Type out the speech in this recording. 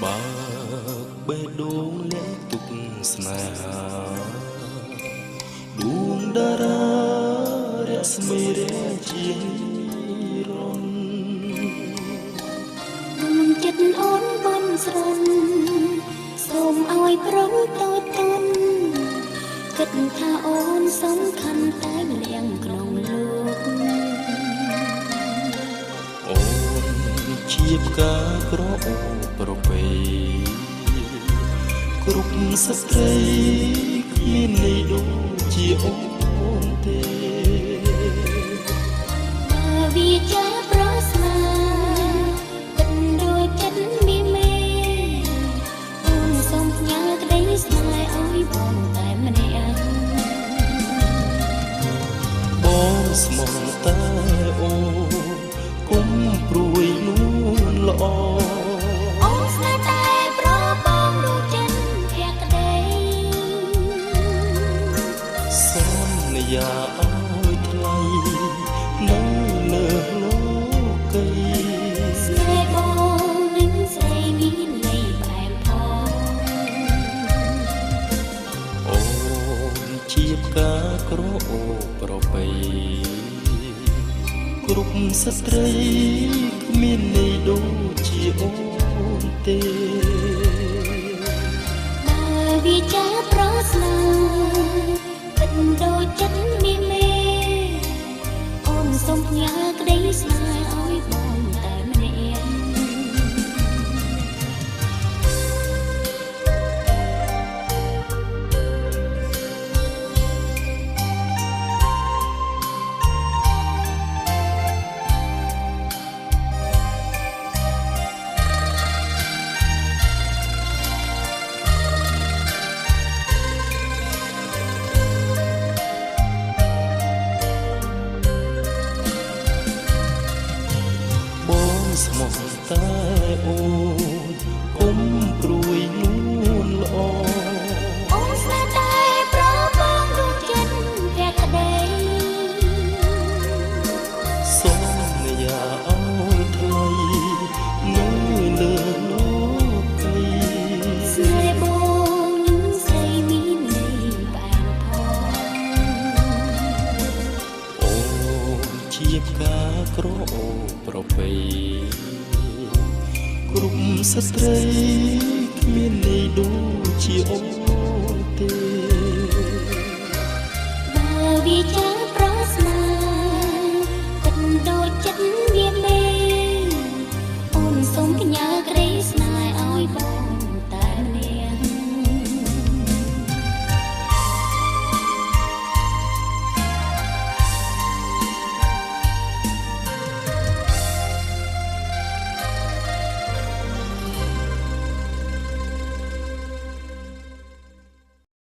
បើបេះដូងលាក់ទុកស្នេហាដួងតារារស្មីរាជារនចិត្តអូនបន់ស្រន់សូមឲ្យប្រុងតូចតន់គិតថាអូនសំខាន់តែម្នាក់ក្នុងលោកអូនជាផ្កាក្រអូប្រពៃគ្រប់ស្ត្រីគ្មានន័យដូចជាអូនទេបើវាចាប្រស្នាទឹកដូចចិត្តមានមេអូនសូមផ្ញើក្តីស្នេហ៍ឲ្យបងតែម្នាក់បងស្មោះតែអូនគុំព្រួយនួនល្អអូនស្នេហ៍តែប្របងដូចចិត្តភក្តីសន្យាឲ្យថ្លៃនៅលើលោកីស្នេហ៍បងនឹងស្រីមានន័យផ្អែមផងអូនជាផ្កាក្រអូប្រពៃគ្រប់ស្ត្រីគ្មានន័យដូចជាអូនទេបើវាចាប្រស្នាគិតដូចចិត្តមានមេអូនសូមផ្ញើក្តីស្នេហ៍ឲ្យបងតែម្នាក់ស្មោះតែអូនគុំព្រួយនួនល្អអូនស្នេហ៍តែប្របងដូចចិត្តភក្តីសន្យាឲ្យថ្លៃនៅលើលោកីស្នេហ៍បងនឹងស្រីមានន័យផ្អែមផងអូនជាផ្កាក្រអូប្រពៃគ្រប់ស្ត្រីគ្មានន័យដូចជាអូនទេបើវាចា